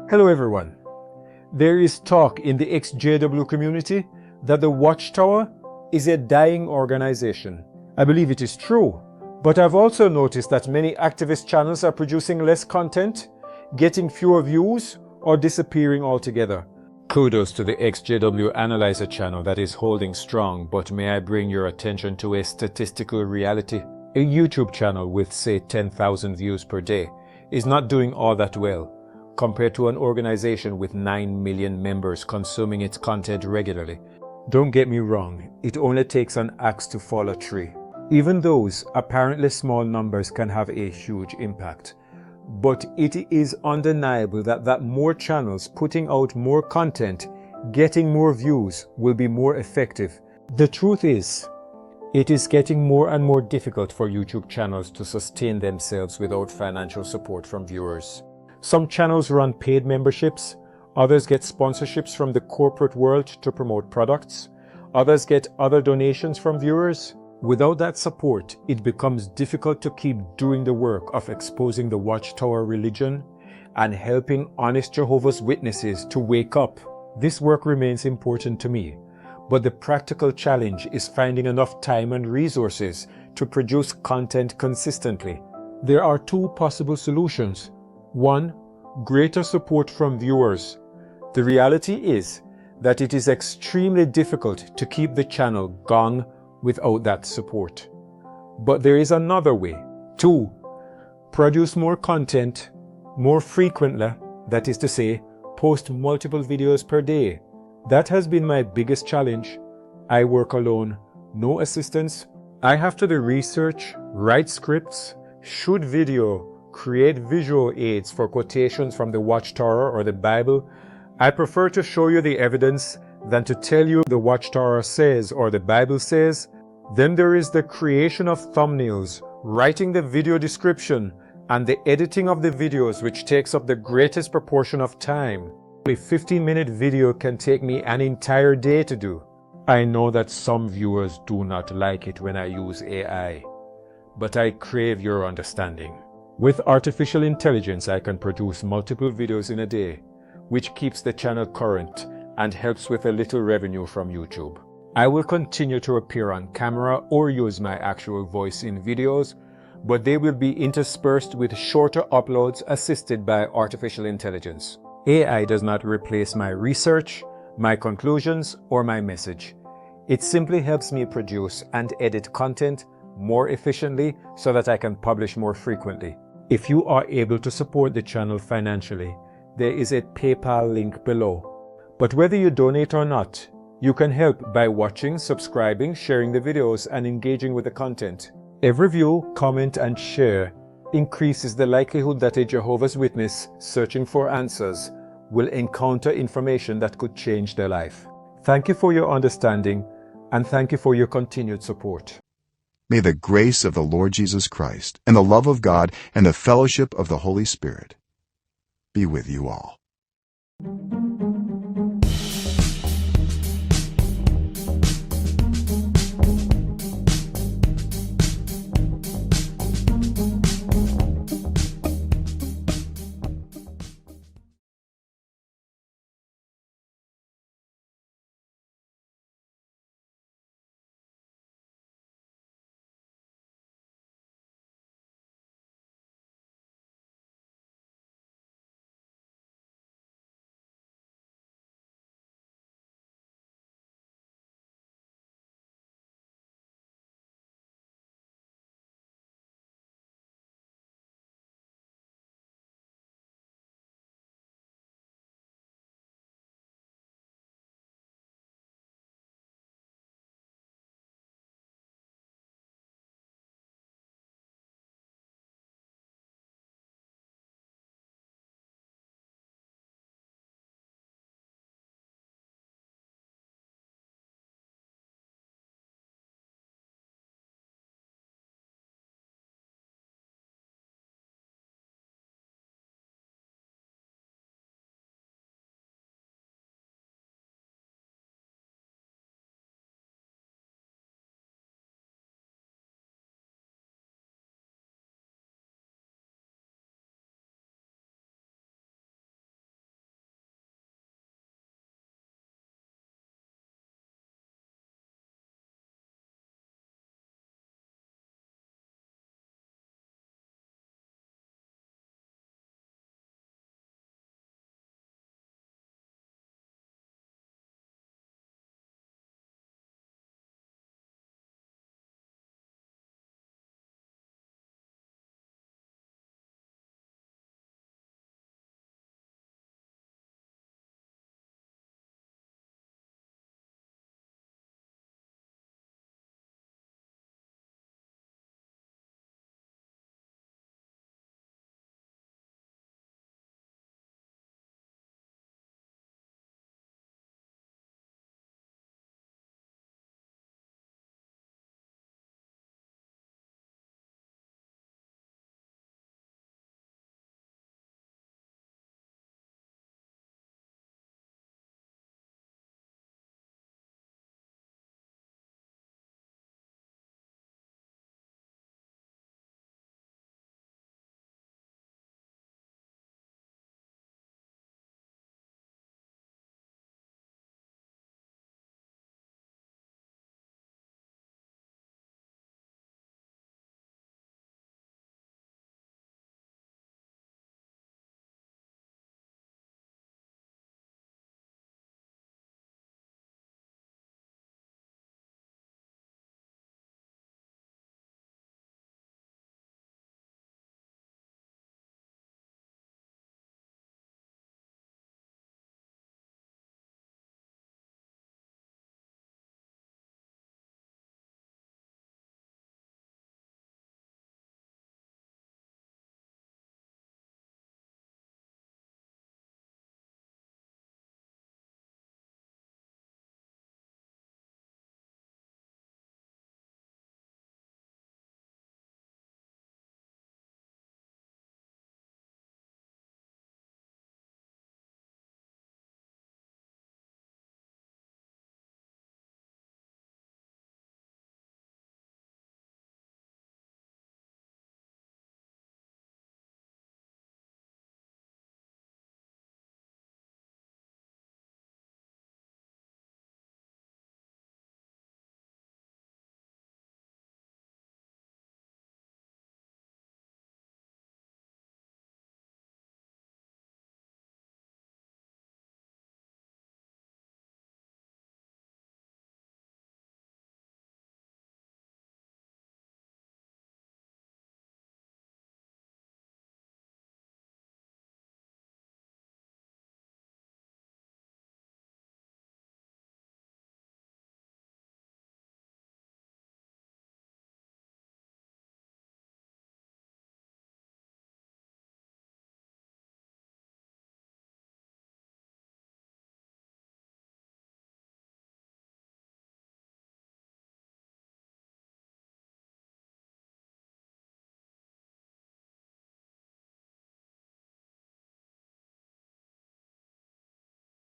Hello everyone. There is talk in the XJW community that the Watchtower is a dying organization. I believe it is true, but I've also noticed that many activist channels are producing less content, getting fewer views, or disappearing altogether. Kudos to the XJW Analyzer channel that is holding strong, but may I bring your attention to a statistical reality? A YouTube channel with say 10,000 views per day is not doing all that well compared to an organization with 9 million members consuming its content regularly. Don't get me wrong, it only takes an axe to fall a tree. Even those apparently small numbers can have a huge impact. But it is undeniable that more channels putting out more content, getting more views, will be more effective. The truth is, it is getting more and more difficult for YouTube channels to sustain themselves without financial support from viewers. Some channels run paid memberships, others get sponsorships from the corporate world to promote products, others get other donations from viewers. Without that support, it becomes difficult to keep doing the work of exposing the Watchtower religion and helping honest Jehovah's Witnesses to wake up. This work remains important to me, but the practical challenge is finding enough time and resources to produce content consistently. There are two possible solutions. One, greater support from viewers. The reality is that it is extremely difficult to keep the channel going without that support. But there is another way. Two, produce more content more frequently, that is to say, post multiple videos per day. That has been my biggest challenge. I work alone, no assistance. I have to do research, write scripts, shoot video, create visual aids for quotations from the Watchtower or the Bible. I prefer to show you the evidence than to tell you the Watchtower says or the Bible says. Then there is the creation of thumbnails, writing the video description, and the editing of the videos, which takes up the greatest proportion of time. A 15-minute video can take me an entire day to do. I know that some viewers do not like it when I use AI, but I crave your understanding. With artificial intelligence, I can produce multiple videos in a day, which keeps the channel current and helps with a little revenue from YouTube. I will continue to appear on camera or use my actual voice in videos, but they will be interspersed with shorter uploads assisted by artificial intelligence. AI does not replace my research, my conclusions, or my message. It simply helps me produce and edit content more efficiently so that I can publish more frequently. If you are able to support the channel financially, there is a PayPal link below. But whether you donate or not, you can help by watching, subscribing, sharing the videos, and engaging with the content. Every view, comment, and share increases the likelihood that a Jehovah's Witness searching for answers will encounter information that could change their life. Thank you for your understanding, and thank you for your continued support. May the grace of the Lord Jesus Christ and the love of God and the fellowship of the Holy Spirit be with you all.